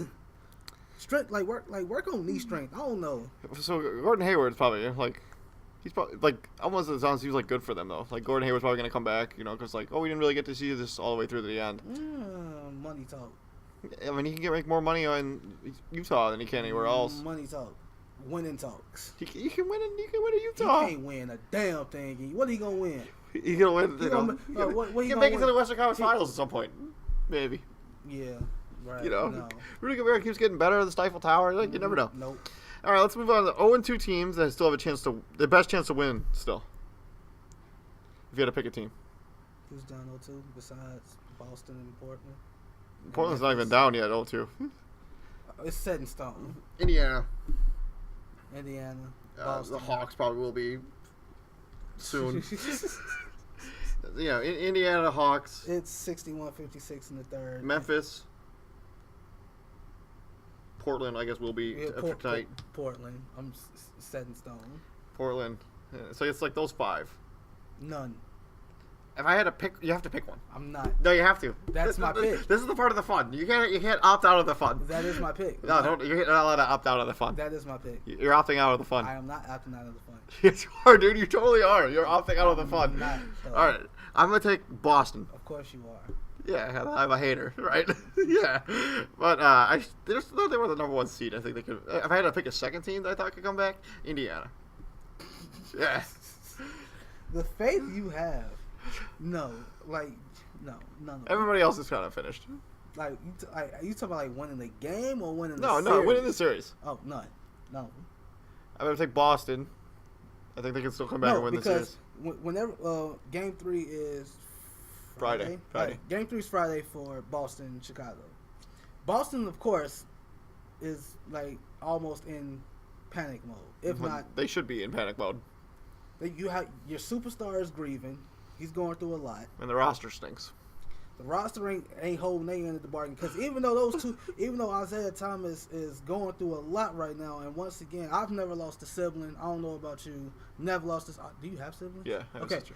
Strength, work on knee strength. I don't know. So Gordon Hayward's probably like. He's probably like almost as sounds. He was like good for them though. Like Gordon Hayward's probably gonna come back, you know, because like we didn't really get to see this all the way through to the end. Money talk. I mean, he can make more money in Utah than he can anywhere else. Money talk. Winning talks. You can win in Utah. He can't win a damn thing. What are he gonna win? He's gonna win. He can make it to the Western Conference Finals at some point, maybe. Yeah, right. You know, no. Rudy Gobert keeps getting better. The Stifle Tower, like you never know. Nope. All right, let's move on to 0-2 teams that still have the best chance to win still. If you had to pick a team. Who's down 0-2 besides Boston and Portland? Portland's not even down yet, 0-2. It's set in stone. Indiana. Boston. The Hawks probably will be soon. Indiana Hawks. It's 61-56 in the third. Memphis. Portland, I guess, will be tonight. Portland. I'm set in stone. Portland. Yeah, so it's like those 5. None. If I had to pick, you have to pick one. I'm not. No, you have to. That's my pick. This is the part of the fun. You can't opt out of the fun. That is my pick. No, you're not allowed to opt out of the fun. That is my pick. You're opting out of the fun. I am not opting out of the fun. Yes, you are, dude. You totally are. You're opting out of the fun. Not, all right. I'm going to take Boston. Of course you are. Yeah, I'm a hater, right? Yeah. But they were the number 1 seed. I think they could. If I had to pick a second team that I thought could come back, Indiana. Yeah. The faith you have. No. None of Everybody else is kind of finished. Like, you talking about like winning the game or winning the series? No, winning the series. Oh, none. No. I'm going to take Boston. I think they can still come back and win the series. Whenever game 3 is Friday. Right. Game 3 is Friday for Boston and Chicago. Boston, of course, is like almost in panic mode. If not, they should be in panic mode. You have your superstar is grieving. He's going through a lot. And the roster stinks. The roster ain't holding their end of the bargain because even though Isaiah Thomas is going through a lot right now, and once again, I've never lost a sibling. I don't know about you. Never lost this. Do you have siblings? Yeah. I have okay. A sister.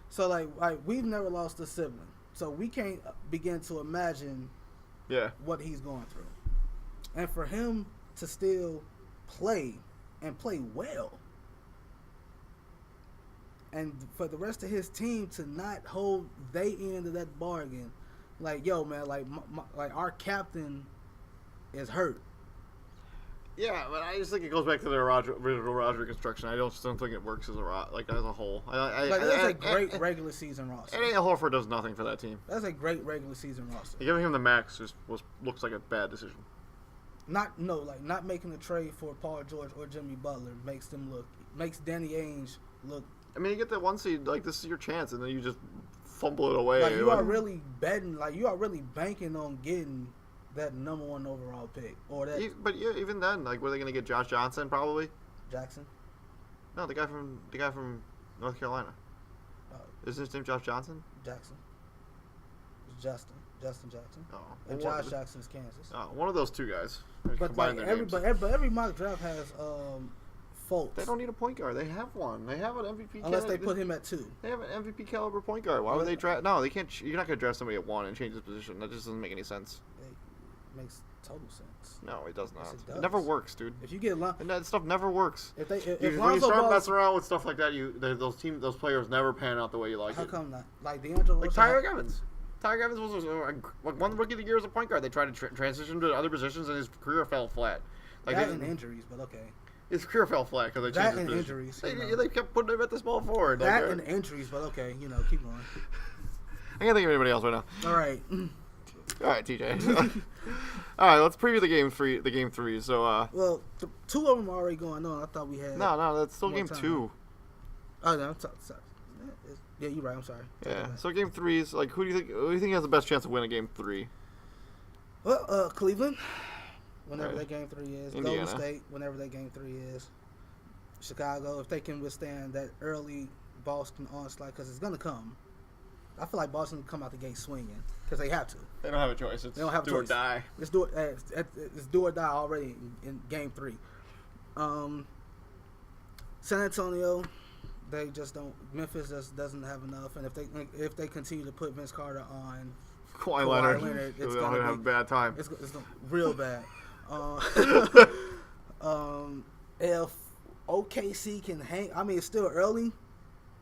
So like we've never lost a sibling, so we can't begin to imagine. Yeah. What he's going through, and for him to still play and play well. And for the rest of his team to not hold their end of that bargain, like, yo, man, like our captain is hurt. Yeah, but I just think it goes back to their original roster construction. I don't think it works as a whole. That's a great regular season roster. And Horford does nothing for that team. That's a great regular season roster. Giving him the max looks like a bad decision. Not making a trade for Paul George or Jimmy Butler makes Danny Ainge look. I mean, you get that 1 seed, like, this is your chance, and then you just fumble it away. Like, you are really betting, like, you are really banking on getting that number 1 overall pick. Or that. But yeah, even then, like, were they going to get Josh Johnson, probably? Jackson? No, the guy from North Carolina. Isn't his name Josh Johnson? Jackson. It's Justin Jackson. Oh. And Josh Jackson's Kansas. Oh, one of those 2 guys. But like every mock draft has faults. They don't need a point guard. They have one. They have an MVP. Unless they put him at 2. They have an MVP caliber point guard. Why would they draft? No, they can't. You're not going to draft somebody at 1 and change his position. That just doesn't make any sense. It makes total sense. No, it does not. Yes, it does. It never works, dude. If you get and that stuff never works. When you start messing around with stuff like that, those players never pan out the way you like how it. How come not? Like D'Angelo. Like Tyreek Evans. Tyreek Evans was one rookie of the year as a point guard. They tried to transition to other positions, and his career fell flat. Like that and injuries, but okay. His career fell flat because they changed his position. Injuries. They kept putting him at the small forward. That and injuries, but okay, keep going. I can't think of anybody else right now. All right. All right, TJ. All right, let's preview the game three. The game three. So, well, two of them are already going on. I thought we had. No, that's still game time. 2. Oh no, sorry. Yeah, you're right. I'm sorry. Yeah. So game 3 is like, who do you think has the best chance of winning game 3? Well, Cleveland, whenever Right. that game 3 is. Indiana. Golden State, whenever that game 3 is. Chicago, if they can withstand that early Boston onslaught, because it's gonna come. I feel like Boston will come out the gate swinging because they have to. They don't have a choice. It's They don't have a do or choice. die. It's do or die already in game 3. San Antonio, they just don't. Memphis just doesn't have enough, and if they continue to put Vince Carter on Kawhi Leonard, it's they're gonna gonna have a bad time. It's real bad. If OKC can hang, I mean, it's still early.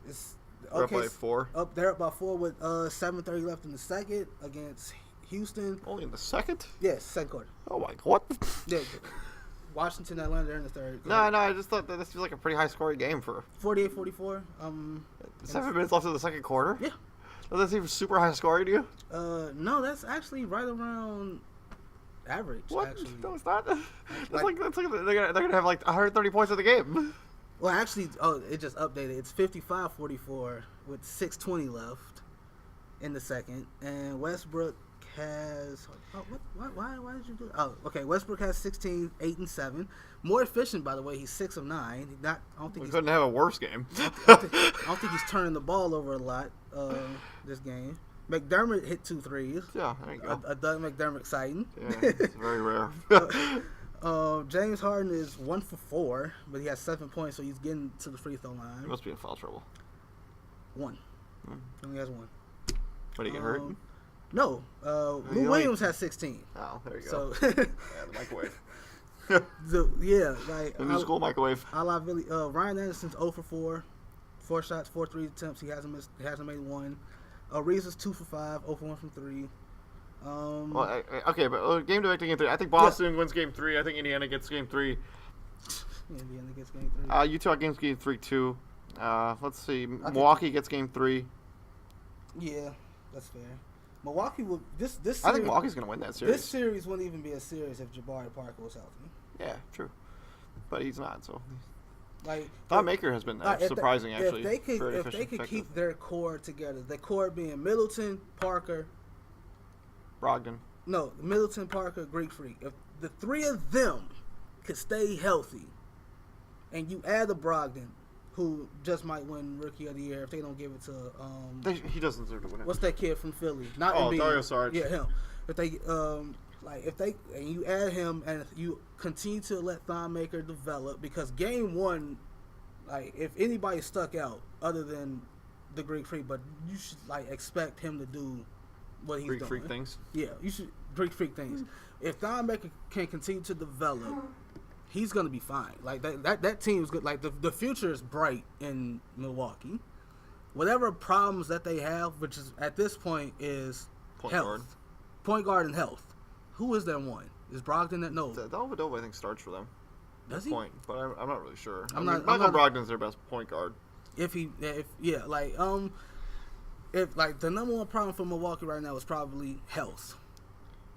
It's They're up by 4. Up there, up by 4 with 7:30 left in the second against Houston. Only in the second? Yes, second quarter. Oh my, what? Yeah, Washington, Atlanta, they're in the third. No, I just thought that this feels like a pretty high scoring game for 48-44. 7 minutes left in the second quarter. Yeah. Does that seem super high scoring to you? No, that's actually right around average. What? Actually. No, it's not. That's like they're gonna have like 130 points in the game. Well, actually, it just updated. It's 55-44 with 6:20 left in the second, and Westbrook has. Oh, why did you do? Oh, okay. Westbrook has 16, 8 and 7. More efficient, by the way. He's 6 of 9. I don't think We he's. couldn't have a worse game. I don't think he's turning the ball over a lot this game. McDermott hit 2 threes. Yeah, there you go. A Doug McDermott sighting. Yeah, it's very rare. James Harden is 1 for 4, but he has 7 points, so he's getting to the free throw line. He must be in foul trouble. 1. He only has 1. What, he get hurt? No. Lou Williams has 16. Oh, there you go. So, Yeah, the microwave. like The new school microwave. Ryan Anderson's 0 for 4. 4 shots, 4 3 attempts. He hasn't made 1. Reeves is 2 for 5, 0 for 1 from 3. Well, okay, but game 2 to game 3. I think Boston wins game 3. I think Indiana gets game 3. Indiana gets game 3. Utah games game 3 too. Let's see. Milwaukee gets game 3. Yeah, that's fair. Milwaukee will this series, I think Milwaukee's gonna win that series. This series wouldn't even be a series if Jabari Parker was healthy. Yeah, true. But he's not. So Like Thon Maker has been surprising actually. If they could keep their core together, the core being Middleton, Parker, Brogdon. No, Middleton, Parker, Greek Freak. If the 3 of them could stay healthy, and you add the Brogdon, who just might win Rookie of the Year if they don't give it to He doesn't deserve to win it. what's that kid from Philly? Not Embiid. Dario Saric. Yeah, him. If they and you add him and you continue to let Thon Maker develop, because game 1, like if anybody stuck out other than the Greek Freak, but you should expect him to do what he's Greek doing. Freak things. Yeah, you should Greek Freak things. If Thon Maker can continue to develop, he's gonna be fine. Like that team is good. Like the future is bright in Milwaukee. Whatever problems that they have, which is at this point is point guard and health. Who is that one? Is Brogdon that? No. Dellavedova I think starts for them. Does he? Point, but I'm not really sure. Michael Brogdon's their best point guard. If the number one problem for Milwaukee right now is probably health.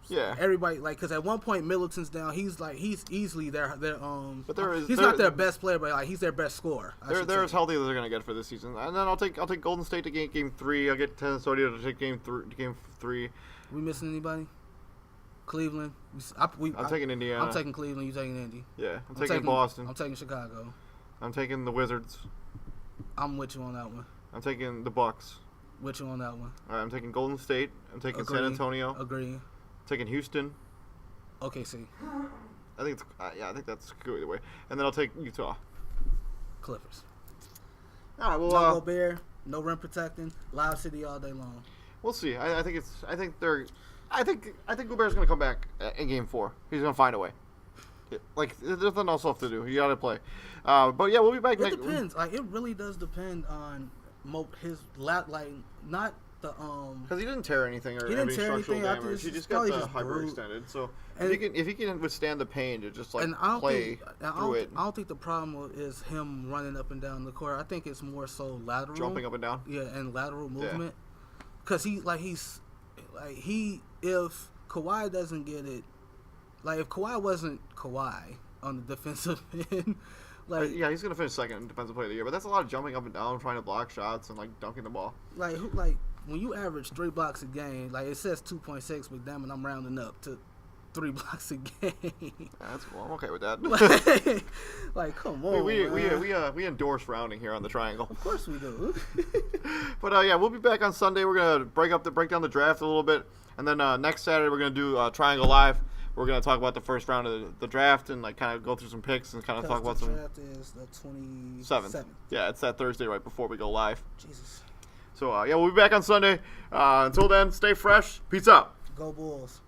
Yeah. Everybody because at one point Middleton's down. He's easily their But he's not their best player, but he's their best scorer. They're as healthy as they're gonna get for this season. And then I'll take Golden State to game 3. I'll get Tennessee to take game 3. We missing anybody? Cleveland. I'm taking Indiana. I'm taking Cleveland. You taking Indy? Yeah. I'm taking Boston. I'm taking Chicago. I'm taking the Wizards. I'm with you on that one. I'm taking the Bucks. With you on that one. All right, I'm taking Golden State. I'm taking San Antonio. Agree. I'm taking Houston. OKC. I think that's good either way. And then I'll take Utah. Clippers. All right, well, no Gobert, no rim protecting, Loud City all day long. We'll see. I think Gobert's gonna come back in game 4. He's gonna find a way. There's nothing else left to do. You gotta play. But yeah, we'll be back next. It depends. It really does depend on his not the because he didn't tear anything or any structural damage. He just got the hyperextended. So if he can withstand the pain to just play through it. I don't think the problem is him running up and down the court. I think it's more so lateral, jumping up and down. Yeah, and lateral movement. because if Kawhi doesn't get it, like if Kawhi wasn't Kawhi on the defensive end, like yeah, he's gonna finish second in defensive player of the year, but that's a lot of jumping up and down, trying to block shots and like dunking the ball. Like when you average 3 blocks a game, like it says 2.6, but damn it, I'm rounding up to 3 blocks a game. Yeah, that's cool. I'm okay with that. like come on, we endorse rounding here on the Triangle. Of course we do. But yeah, we'll be back on Sunday. We're gonna break down the draft a little bit, and then next Saturday we're gonna do Triangle Live. We're gonna talk about the first round of the draft and like kind of go through some picks and kind of talk about some. The draft is the 27th. Yeah, it's that Thursday right before we go live. Jesus. So yeah, we'll be back on Sunday. Until then, stay fresh. Peace out. Go Bulls.